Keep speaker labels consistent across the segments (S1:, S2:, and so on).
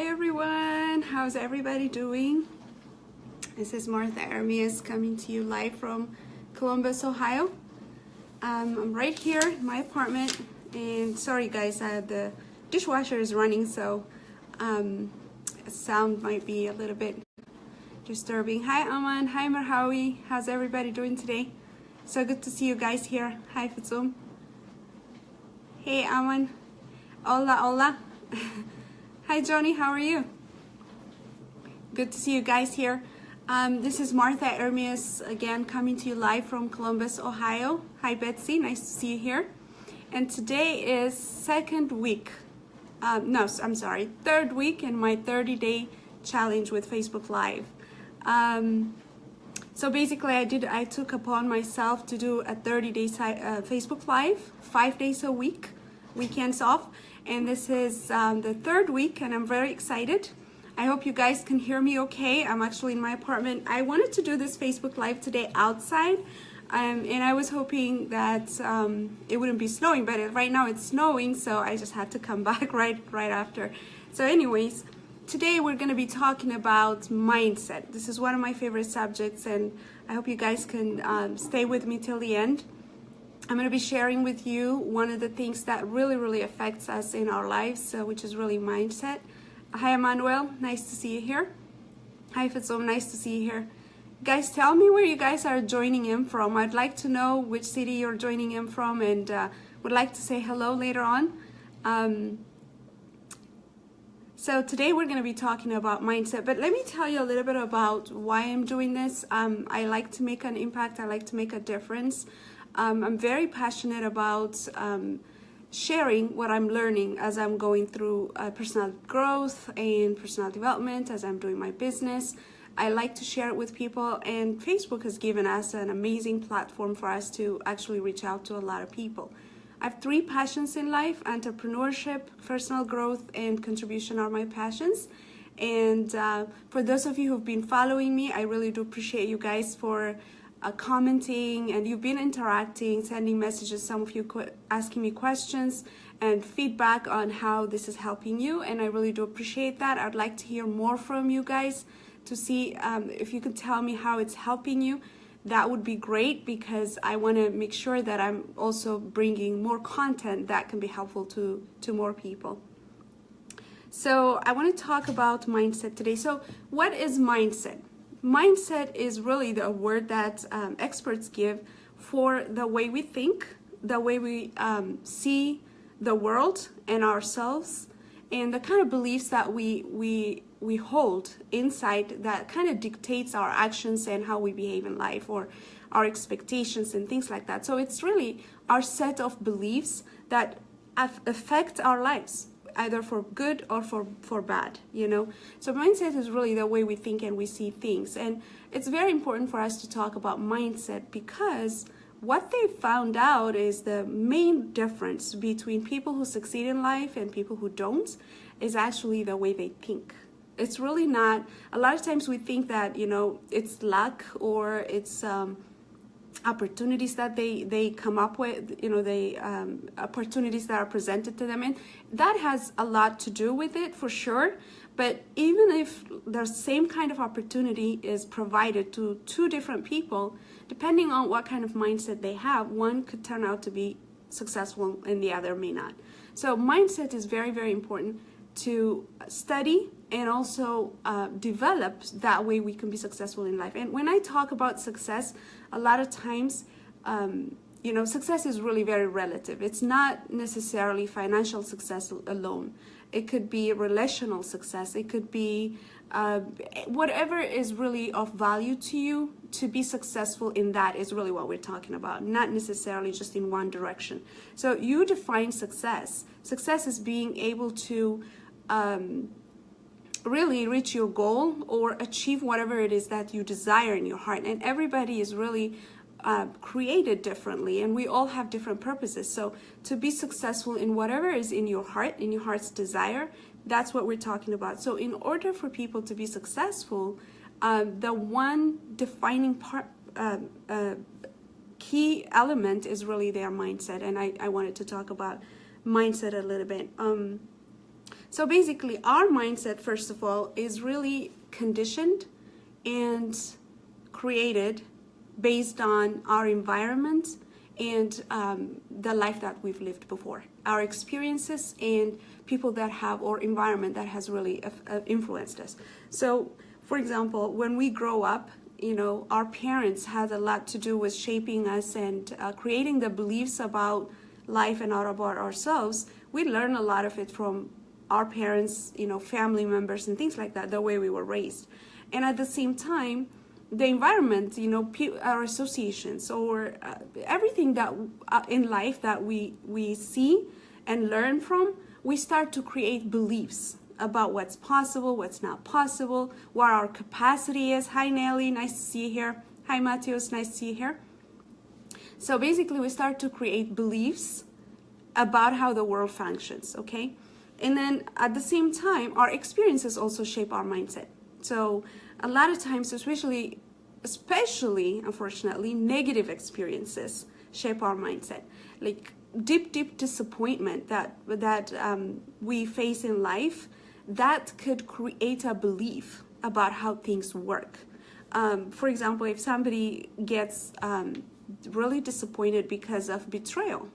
S1: Hi everyone, how's everybody doing? This is Martha Ermias coming to you live from Columbus, Ohio. I'm right here in my apartment, and sorry guys, the dishwasher is running, so sound might be a little bit disturbing. Hi Aman, hi Marhawi, how's everybody doing today? So good to see you guys here. Hi Fatsum. Hey Aman. Hola, hola. Hi Johnny, how are you? Good to see you guys here. This is Martha Ermias again coming to you live from Columbus, Ohio. Hi Betsy, nice to see you here. And today is third week in my 30-day challenge with Facebook Live. So basically I took upon myself to do a 30-day Facebook Live, 5 days a week, weekends off. And this is the third week, and I'm very excited. I hope you guys can hear me okay. I'm actually in my apartment. I wanted to do this Facebook Live today outside, and I was hoping that it wouldn't be snowing, but right now it's snowing, so I just had to come back right after. So anyways, today we're going to be talking about mindset. This is one of my favorite subjects, and I hope you guys can stay with me till the end. I'm going to be sharing with you one of the things that really affects us in our lives, which is really mindset. Hi Emmanuel, nice to see you here. Hi Fatsum, nice to see you here. Guys, tell me where you guys are joining in from. I'd like to know which city you're joining in from, and would like to say hello later on. So today we're going to be talking about mindset, but let me tell you a little bit about why I'm doing this. I like to make an impact. I like to make a difference. I'm very passionate about sharing what I'm learning as I'm going through personal growth and personal development, as I'm doing my business. I like to share it with people, and Facebook has given us an amazing platform for us to actually reach out to a lot of people. I have 3 passions in life: entrepreneurship, personal growth, and contribution are my passions. And for those of you who've been following me, I really do appreciate you guys for commenting, and you've been interacting, sending messages, some of you asking me questions and feedback on how this is helping you, and I really do appreciate that. I'd like to hear more from you guys to see if you could tell me how it's helping you. That would be great, because I want to make sure that I'm also bringing more content that can be helpful to more people. So I want to talk about mindset today. So what is mindset? Mindset is really the word that experts give for the way we think, the way we see the world and ourselves, and the kind of beliefs that we hold inside that kind of dictates our actions and how we behave in life, or our expectations and things like that. So it's really our set of beliefs that affect our lives, either for good or for bad, you know. So mindset is really the way we think and we see things, and it's very important for us to talk about mindset, because what they found out is the main difference between people who succeed in life and people who don't is actually the way they think. It's really not, a lot of times we think that, you know, it's luck, or it's opportunities that they come up with, you know, opportunities that are presented to them, and that has a lot to do with it for sure. But even if the same kind of opportunity is provided to 2 different people, depending on what kind of mindset they have, one could turn out to be successful and the other may not. So mindset is very important to study and also develop. That way we can be successful in life. And when I talk about success, a lot of times, you know, success is really very relative. It's not necessarily financial success alone. It could be relational success. It could be whatever is really of value to you. To be successful in that is really what we're talking about, not necessarily just in one direction. So you define success. Success is being able to really reach your goal or achieve whatever it is that you desire in your heart. And everybody is really created differently, and we all have different purposes. So to be successful in whatever is in your heart, in your heart's desire, that's what we're talking about. So in order for people to be successful, the one defining key element is really their mindset. And I wanted to talk about mindset a little bit. So basically, our mindset, first of all, is really conditioned and created based on our environment and the life that we've lived before, our experiences and people that have, or environment that has really influenced us. So, for example, when we grow up, you know, our parents had a lot to do with shaping us and creating the beliefs about life and about ourselves. We learn a lot of it from our parents, you know, family members and things like that, the way we were raised. And at the same time, the environment, you know, our associations, or everything that in life that we see and learn from, we start to create beliefs about what's possible, what's not possible, what our capacity is. Hi, Nelly, nice to see you here. Hi, Matheus, nice to see you here. So basically, we start to create beliefs about how the world functions, okay? And then at the same time, our experiences also shape our mindset. So a lot of times, especially unfortunately, negative experiences shape our mindset. Like deep disappointment that we face in life, that could create a belief about how things work. For example, if somebody gets really disappointed because of betrayal,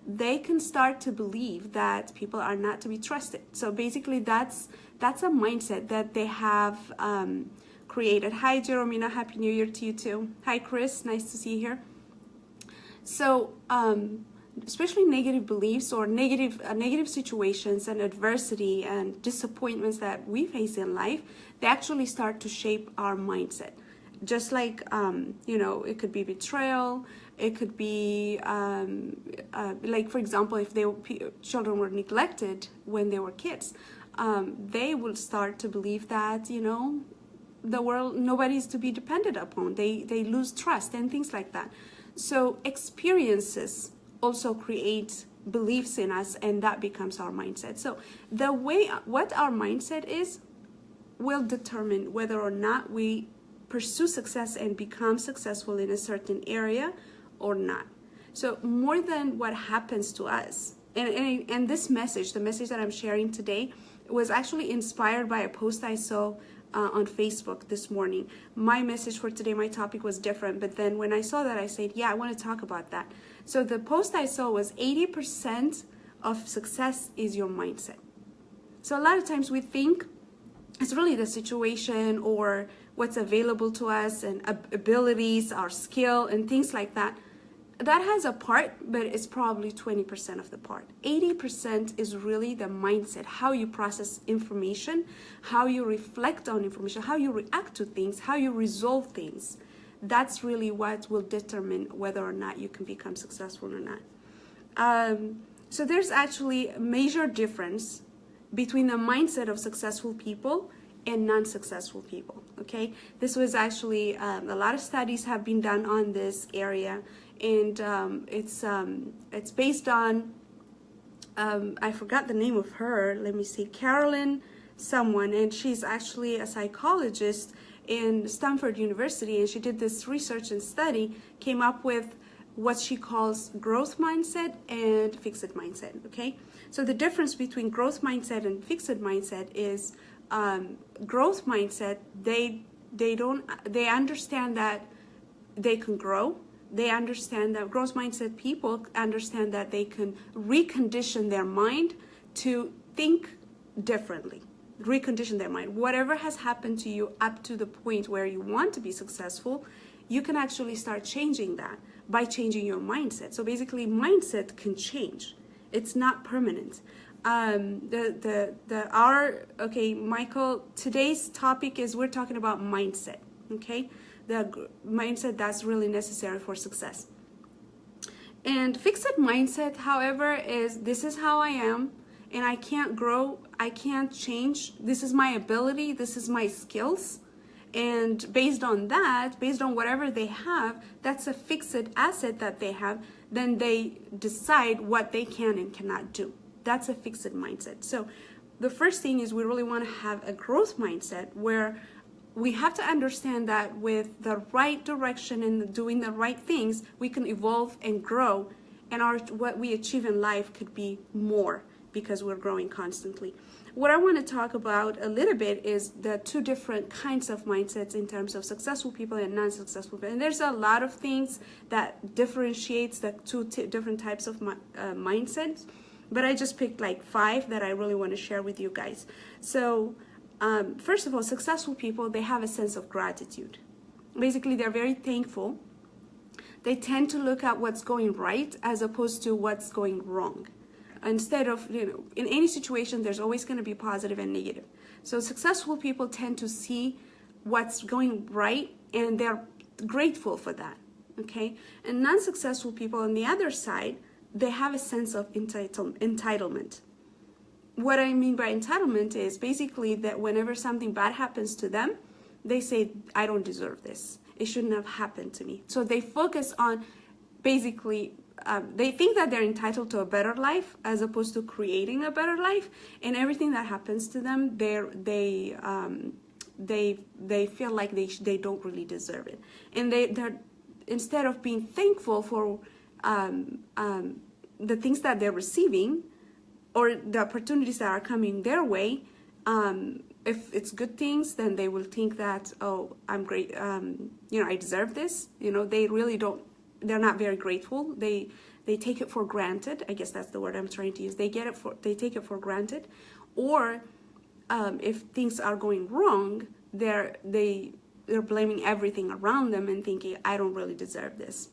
S1: they can start to believe that people are not to be trusted. So basically, that's a mindset that they have created. Hi, Jeromina, Happy New Year to you too. Hi, Chris, nice to see you here. So especially negative beliefs or negative situations and adversity and disappointments that we face in life, they actually start to shape our mindset. Just like, you know, it could be betrayal, it could be, like, for example, if children were neglected when they were kids, they will start to believe that, you know, the world, nobody's to be depended upon. They lose trust and things like that. So experiences also create beliefs in us, and that becomes our mindset. So the way, what our mindset is will determine whether or not we pursue success and become successful in a certain area or not. So more than what happens to us, and this message, the message that I'm sharing today, was actually inspired by a post I saw on Facebook this morning. My message for today, my topic was different, but then when I saw that, I said, yeah, I want to talk about that. So the post I saw was 80% of success is your mindset. So a lot of times we think it's really the situation or what's available to us and abilities, our skill and things like that. That has a part, but it's probably 20% of the part. 80% is really the mindset, how you process information, how you reflect on information, how you react to things, how you resolve things. That's really what will determine whether or not you can become successful or not. So there's actually a major difference between the mindset of successful people and non-successful people, okay? This was actually, a lot of studies have been done on this area, and it's based on, I forgot the name of her, let me see, Carolyn someone, and she's actually a psychologist in Stanford University, and she did this research and study, came up with what she calls growth mindset and fixed mindset, okay? So the difference between growth mindset and fixed mindset is growth mindset, they understand that they can grow. They understand that growth mindset people understand that they can recondition their mind to think differently, recondition their mind. Whatever has happened to you up to the point where you want to be successful, you can actually start changing that by changing your mindset. So basically, mindset can change. It's not permanent. Okay, Michael, today's topic is we're talking about mindset, okay? The mindset that's really necessary for success. And fixed mindset, however, is this is how I am, and I can't grow, I can't change. This is my ability, this is my skills. And based on that, based on whatever they have, that's a fixed asset that they have, then they decide what they can and cannot do. That's a fixed mindset. So the first thing is we really want to have a growth mindset where we have to understand that with the right direction and doing the right things, we can evolve and grow, and what we achieve in life could be more because we're growing constantly. What I want to talk about a little bit is the two different kinds of mindsets in terms of successful people and non-successful people. And there's a lot of things that differentiates the two different types of mindsets, but I just picked like 5 that I really want to share with you guys. So first of all, successful people, they have a sense of gratitude. Basically, they're very thankful. They tend to look at what's going right as opposed to what's going wrong. Instead of, in any situation, there's always going to be positive and negative. So successful people tend to see what's going right, and they're grateful for that, okay? And non-successful people on the other side, they have a sense of entitlement. What I mean by entitlement is basically that whenever something bad happens to them, they say, I don't deserve this. It shouldn't have happened to me. So they focus on basically, they think that they're entitled to a better life as opposed to creating a better life, and everything that happens to them, they feel like they don't really deserve it, and they're instead of being thankful for the things that they're receiving or the opportunities that are coming their way. If it's good things, then they will think that, oh, I'm great, I deserve this. They really don't. They're not very grateful. They take it for granted. I guess that's the word I'm trying to use. They take it for granted, or if things are going wrong, they're blaming everything around them and thinking, I don't really deserve this.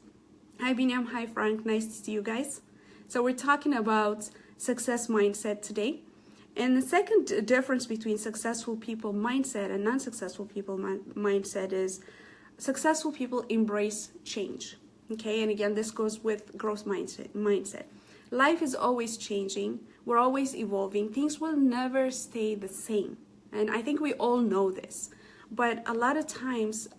S1: Hi Binyam, hi Frank, nice to see you guys. So we're talking about success mindset today. And the second difference between successful people mindset and non-successful people mindset is successful people embrace change. Okay, and again, this goes with growth mindset. Life is always changing. We're always evolving. Things will never stay the same. And I think we all know this. But a lot of times,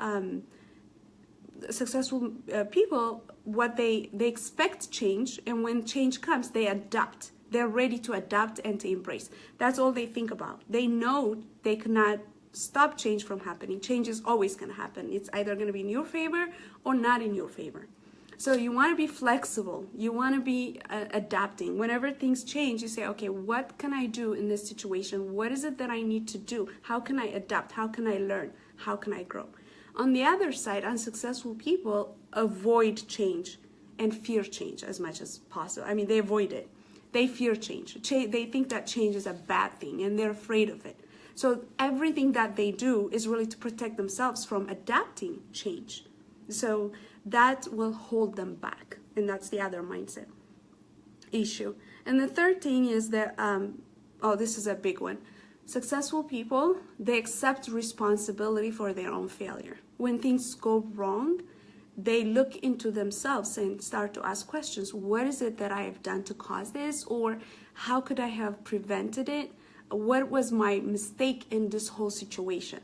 S1: successful people, what they expect change, and when change comes, they adapt. They're ready to adapt and to embrace. That's all they think about. They know they cannot stop change from happening. Change is always going to happen. It's either going to be in your favor or not in your favor. So you want to be flexible. You want to be adapting. Whenever things change, you say, okay, what can I do in this situation? What is it that I need to do? How can I adapt? How can I learn? How can I grow? On the other side, unsuccessful people avoid change and fear change as much as possible. I mean, they avoid it. They fear change. They think that change is a bad thing and they're afraid of it. So everything that they do is really to protect themselves from adapting change. So that will hold them back. And that's the other mindset issue. And the third thing is that, this is a big one. Successful people, they accept responsibility for their own failure. When things go wrong, they look into themselves and start to ask questions. What is it that I have done to cause this? Or how could I have prevented it? What was my mistake in this whole situation?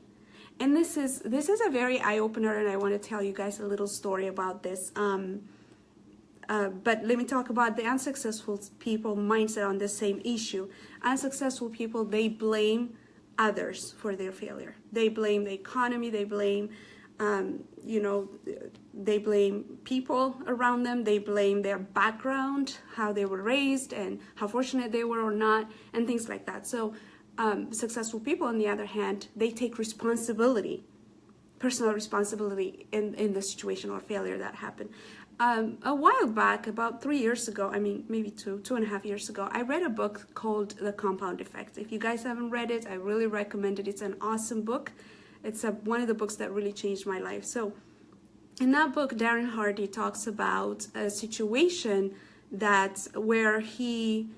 S1: And this is a very eye-opener, and I want to tell you guys a little story about this. But let me talk about the unsuccessful people mindset on the same issue. Unsuccessful people, they blame others for their failure. They blame the economy, they blame they blame people around them, they blame their background, how they were raised and how fortunate they were or not, and things like that. So successful people, on the other hand, they take responsibility, personal responsibility in the situation or failure that happened. A while back, about 3 years ago, I mean, maybe 2.5 years ago, I read a book called The Compound Effect. If you guys haven't read it, I really recommend it. It's an awesome book. It's one of the books that really changed my life. So in that book, Darren Hardy talks about a situation where he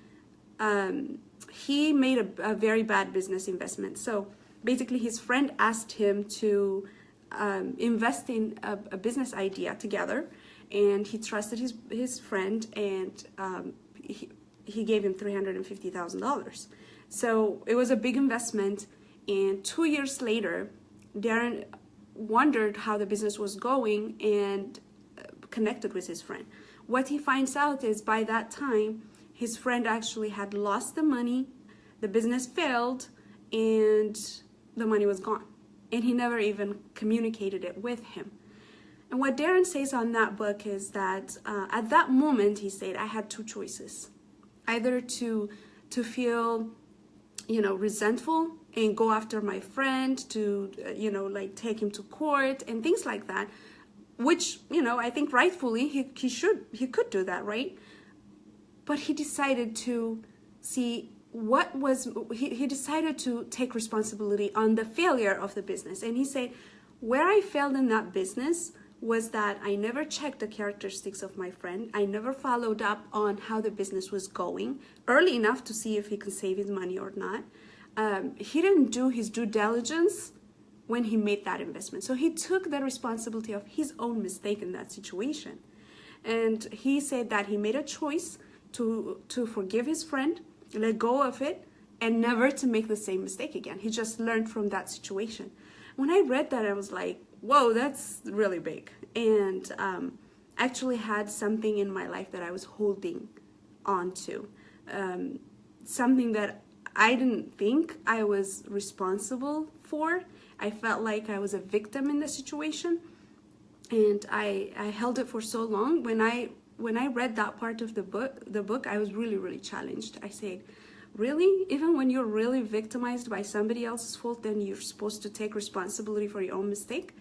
S1: made a very bad business investment. So basically, his friend asked him to invest in a business idea together, and he trusted his friend, and he gave him $350,000. So it was a big investment, and 2 years later, Darren wondered how the business was going and connected with his friend. What he finds out is by that time, his friend actually had lost the money, the business failed, and the money was gone. And he never even communicated it with him. And what Darren says on that book is that at that moment, he said, I had two choices. Either to to feel, resentful and go after my friend to, like take him to court and things like that, which, I think rightfully he could do that, right? But he decided to see he decided to take responsibility on the failure of the business. And he said, where I failed in that business was that I never checked the characteristics of my friend. I never followed up on how the business was going early enough to see if he could save his money or not. He didn't do his due diligence when he made that investment. So he took the responsibility of his own mistake in that situation. And he said that he made a choice to forgive his friend, let go of it, and never to make the same mistake again. He just learned from that situation. When I read that, I was like, whoa, that's really big. And actually had something in my life that I was holding on to. Something that I didn't think I was responsible for. I felt like I was a victim in the situation. And I held it for so long. When I read that part of the book, I was really, really challenged. I said, really? Even when you're really victimized by somebody else's fault, then you're supposed to take responsibility for your own mistake?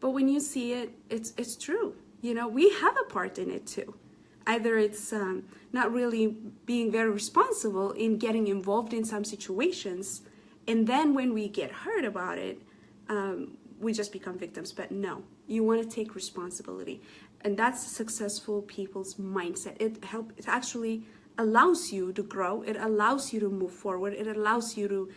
S1: But when you see it, it's true. We have a part in it too. Either it's not really being very responsible in getting involved in some situations, and then when we get hurt about it, we just become victims. But no, you want to take responsibility. And that's successful people's mindset. It actually allows you to grow. It allows you to move forward. It allows you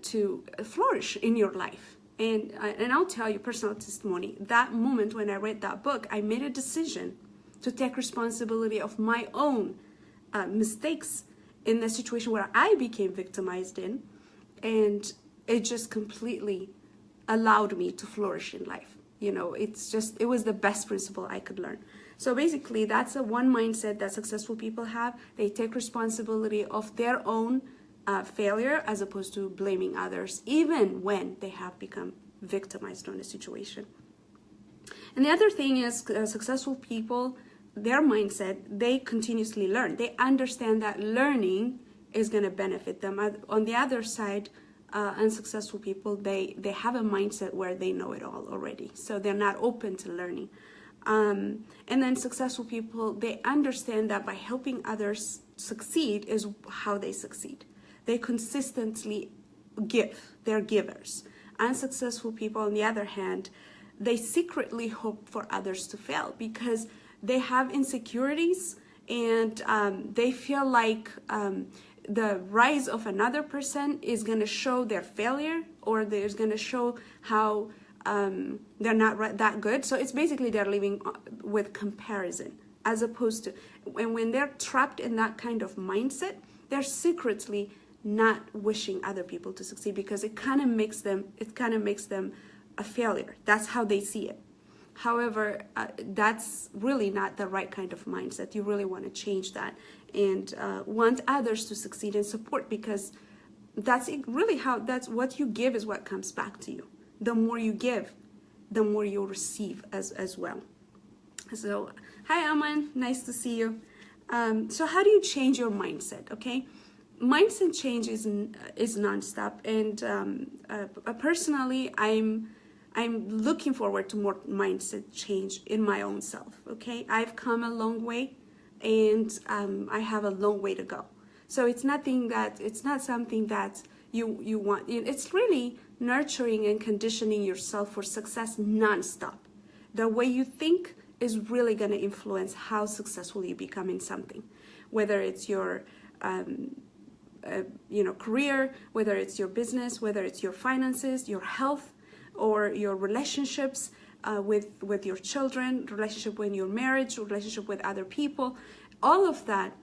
S1: to flourish in your life. And I'll tell you personal testimony. That moment when I read that book, I made a decision to take responsibility of my own mistakes in the situation where I became victimized in. And it just completely allowed me to flourish in life. It was the best principle I could learn. So basically, that's one mindset that successful people have. They take responsibility of their own failure as opposed to blaming others, even when they have become victimized on a situation. And the other thing is successful people, their mindset, they continuously learn. They understand that learning is going to benefit them. On the other side, unsuccessful people, they have a mindset where they know it all already. So they're not open to learning. And then successful people, they understand that by helping others succeed is how they succeed. They consistently give. They're givers. Unsuccessful people, on the other hand, they secretly hope for others to fail because they have insecurities and they feel like the rise of another person is going to show their failure, or there's going to show how they're not that good. So it's basically they're living with comparison, as opposed to, and when they're trapped in that kind of mindset, they're secretly not wishing other people to succeed because it kind of makes them a failure. That's how they see it. However, that's really not the right kind of mindset. You really want to change that and want others to succeed and support, because that's what you give is what comes back to you. The more you give, the more you'll receive as well. So, hi Aman, nice to see you. So how do you change your mindset? Okay, mindset change is nonstop, and personally, I'm looking forward to more mindset change in my own self. Okay, I've come a long way, and I have a long way to go. So it's not something that you want. It's really nurturing and conditioning yourself for success nonstop. The way you think is really going to influence how successful you become in something, whether it's your career, whether it's your business, whether it's your finances, your health, or your relationships with your children, relationship with your marriage, relationship with other people. All of that,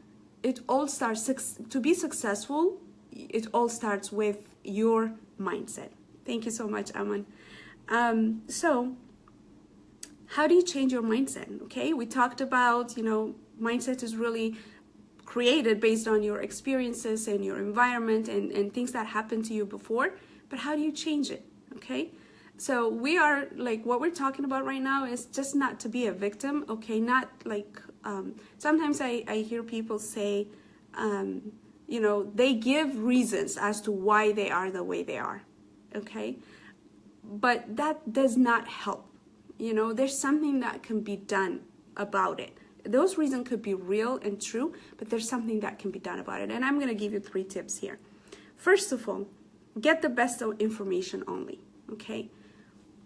S1: it all starts to be successful. It all starts with your mindset. Thank you so much, Aman. So how do you change your mindset? Okay, we talked about, mindset is really created based on your experiences and your environment and things that happened to you before, but how do you change it? Okay, so we are what we're talking about right now is just not to be a victim. Okay, not sometimes I hear people say, they give reasons as to why they are the way they are, okay? But that does not help. There's something that can be done about it. Those reasons could be real and true, but there's something that can be done about it. And I'm going to give you 3 tips here. First of all, get the best of information only, okay?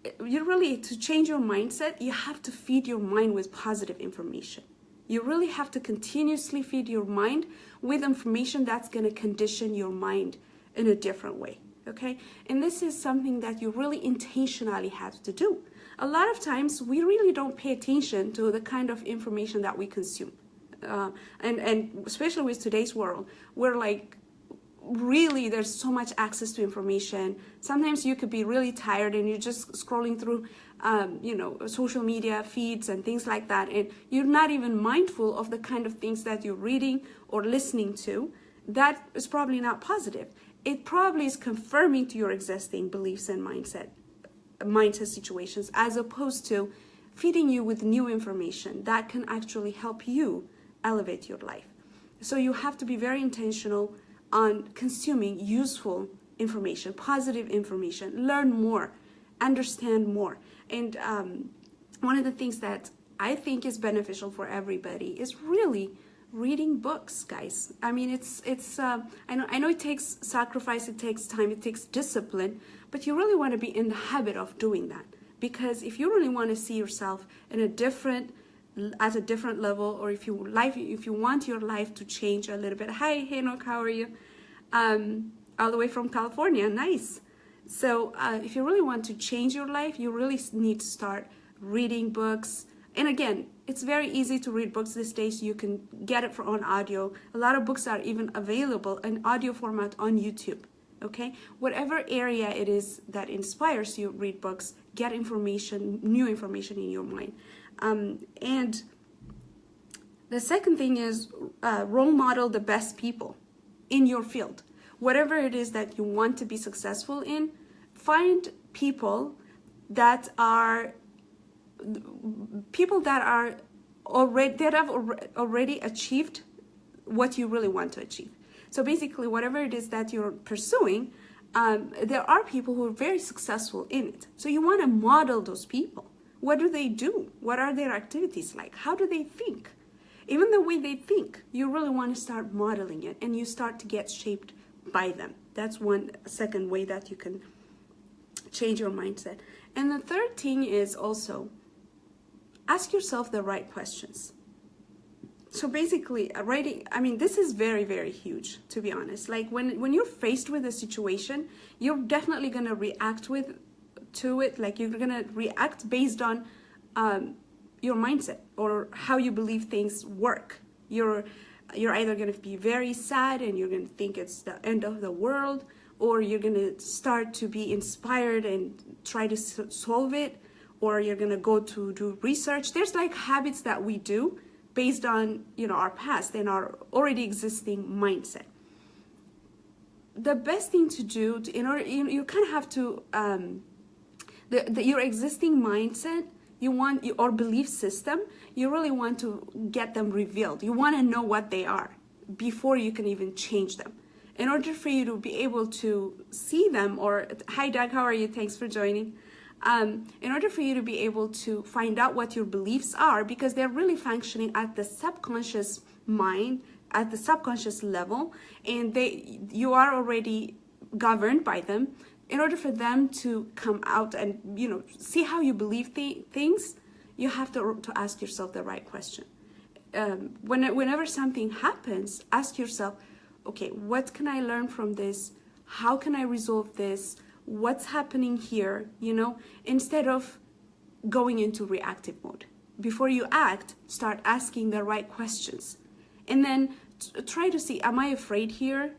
S1: To change your mindset, you have to feed your mind with positive information. You really have to continuously feed your mind with information that's going to condition your mind in a different way, okay? And this is something that you really intentionally have to do. A lot of times, we really don't pay attention to the kind of information that we consume. And especially with today's world, we're like, really, there's so much access to information. Sometimes you could be really tired and you're just scrolling through, social media feeds and things like that. And you're not even mindful of the kind of things that you're reading or listening to. That is probably not positive. It probably is confirming to your existing beliefs and mindset situations, as opposed to feeding you with new information that can actually help you elevate your life. So you have to be very intentional on consuming useful information, positive information, learn more, understand more. And one of the things that I think is beneficial for everybody is really reading books, guys. I mean, I know it takes sacrifice, it takes time, it takes discipline, but you really want to be in the habit of doing that. Because if you really want to see yourself at a different level, or if you want your life to change a little bit. Hi, Hanok, how are you? All the way from California, nice. So if you really want to change your life, you really need to start reading books. And again, it's very easy to read books these days. You can get it on audio. A lot of books are even available in audio format on YouTube. Okay, whatever area it is that inspires you, read books, get information, new information in your mind. And the second thing is role model the best people in your field. Whatever it is that you want to be successful in, find people that have already achieved what you really want to achieve. So basically, whatever it is that you're pursuing, there are people who are very successful in it. So you want to model those people. What do they do? What are their activities like? How do they think? Even the way they think, you really want to start modeling it, and you start to get shaped by them. That's one second way that you can change your mindset. And the third thing is also ask yourself the right questions. So basically, this is very, very huge, to be honest. Like when you're faced with a situation, you're definitely going to react to it. Like you're going to react based on your mindset or how you believe things work. You're either going to be very sad and you're going to think it's the end of the world, or you're going to start to be inspired and try to solve it, or you're going to go to do research. There's like habits that we do based on our past and our already existing mindset. The best thing to do you kind of have to your existing mindset, or belief system, you really want to get them revealed. You want to know what they are before you can even change them. In order for you to be able to see them, or hi Doug, how are you? Thanks for joining. In order for you to be able to find out what your beliefs are, because they're really functioning at the subconscious mind, at the subconscious level, and you are already governed by them. In order for them to come out and see how you believe things, you have to ask yourself the right question. Whenever something happens, ask yourself, okay, what can I learn from this? How can I resolve this? What's happening here? Instead of going into reactive mode. Before you act, start asking the right questions. And then try to see, am I afraid here?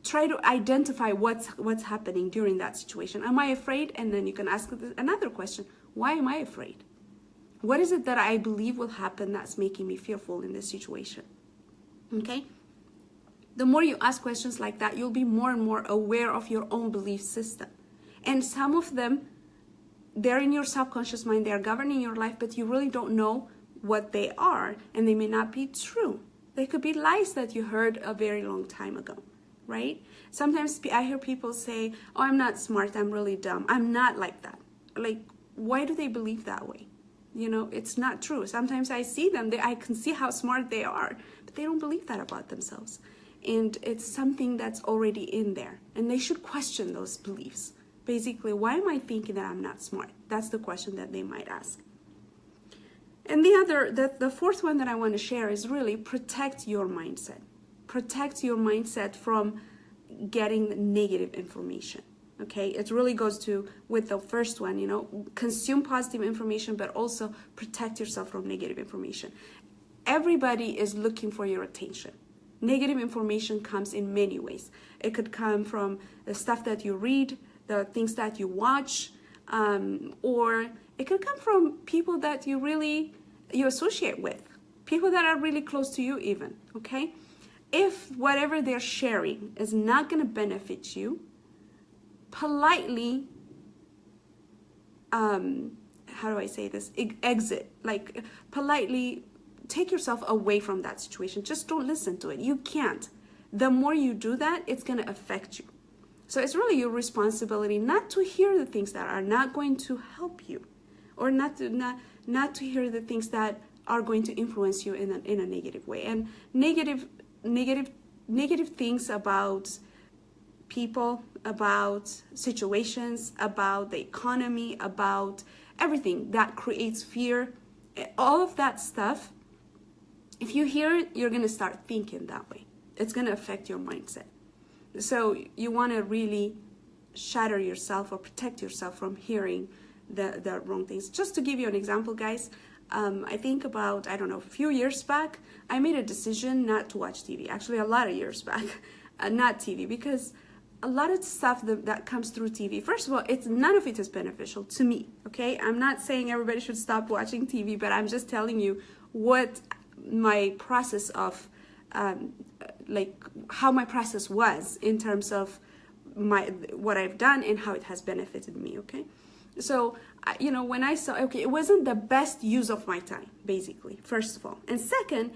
S1: Try to identify what's happening during that situation. Am I afraid? And then you can ask another question. Why am I afraid? What is it that I believe will happen that's making me fearful in this situation? Okay? The more you ask questions like that, you'll be more and more aware of your own belief system. And some of them, they're in your subconscious mind, they're governing your life, but you really don't know what they are, and they may not be true. They could be lies that you heard a very long time ago, right? Sometimes I hear people say, oh, I'm not smart, I'm really dumb. I'm not like that. Like, why do they believe that way? You know, it's not true. Sometimes I see them, I can see how smart they are, but they don't believe that about themselves. And it's something that's already in there. And they should question those beliefs. Basically, why am I thinking that I'm not smart? That's the question that they might ask. And the fourth one that I want to share is really protect your mindset. Protect your mindset from getting negative information. Okay, it really goes with the first one, you know, consume positive information, but also protect yourself from negative information. Everybody is looking for your attention. Negative information comes in many ways. It could come from the stuff that you read, the things that you watch, or it could come from people that you associate with, people that are really close to you even, okay? If whatever they're sharing is not going to benefit you, politely, how do I say this? Exit, like politely take yourself away from that situation. Just don't listen to it. You can't. The more you do that, it's going to affect you. So it's really your responsibility not to hear the things that are not going to help you, or not to hear the things that are going to influence you in a negative way. And negative things about people, about situations, about the economy, about everything that creates fear, all of that stuff. If you hear it, you're going to start thinking that way. It's going to affect your mindset. So you want to really shatter yourself or protect yourself from hearing the wrong things. Just to give you an example, guys, I think about, I don't know, a few years back, I made a decision not to watch TV. Actually, a lot of years back, not TV, because a lot of stuff that comes through TV, first of all, none of it is beneficial to me, okay? I'm not saying everybody should stop watching TV, but I'm just telling you what my process of, how my process was in terms of what I've done and how it has benefited me, okay? So, you know, when I saw, okay, it wasn't the best use of my time, basically, first of all. And second,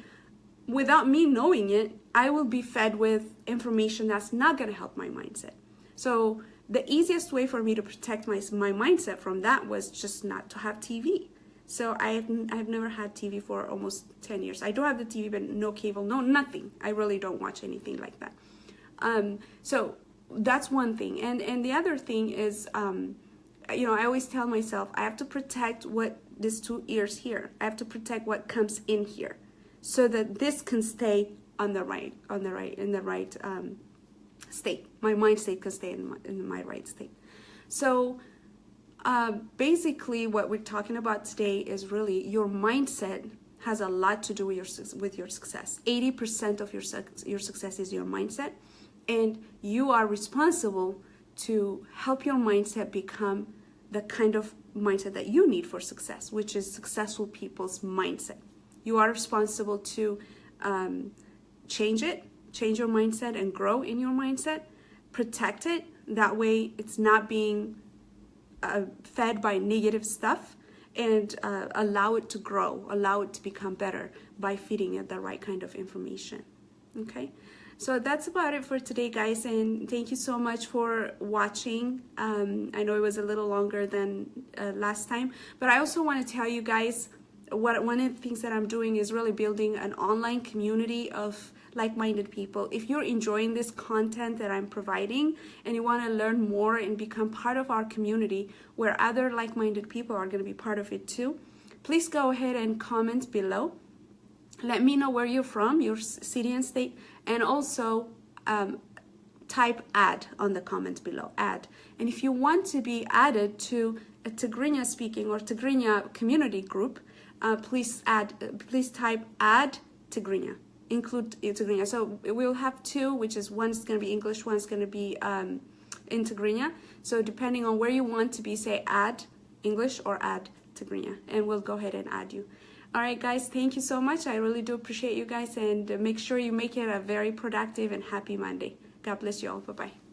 S1: without me knowing it, I will be fed with information that's not going to help my mindset. So the easiest way for me to protect my mindset from that was just not to have TV. So I've never had TV for almost 10 years. I do have the TV, but no cable, no nothing. I really don't watch anything like that. So that's one thing. And the other thing is, you know, I always tell myself, I have to protect what these 2 ears here. I have to protect what comes in here, so that this can stay in the right state. My mind state can stay in my right state. So basically, what we're talking about today is really your mindset has a lot to do with your success. 80% of your success is your mindset, and you are responsible to help your mindset become the kind of mindset that you need for success, which is successful people's mindset. You are responsible to change your mindset and grow in your mindset, protect it. That way it's not being fed by negative stuff, and allow it to grow, allow it to become better by feeding it the right kind of information. Okay? So that's about it for today, guys, and thank you so much for watching. I know it was a little longer than last time, but I also want to tell you guys one of the things that I'm doing is really building an online community of like-minded people. If you're enjoying this content that I'm providing and you want to learn more and become part of our community where other like-minded people are going to be part of it too, please go ahead and comment below. Let me know where you're from, your city and state, and also type add on the comment below, add. And if you want to be added to a Tigrinya speaking or Tigrinya community group, please type add Tigrinya, include Tigrinya. So we'll have two, which is one's going to be English, one's going to be in Tigrinya. So depending on where you want to be, say add English or add Tigrinya, and we'll go ahead and add you. All right, guys, thank you so much. I really do appreciate you guys, and make sure you make it a very productive and happy Monday. God bless you all. Bye-bye.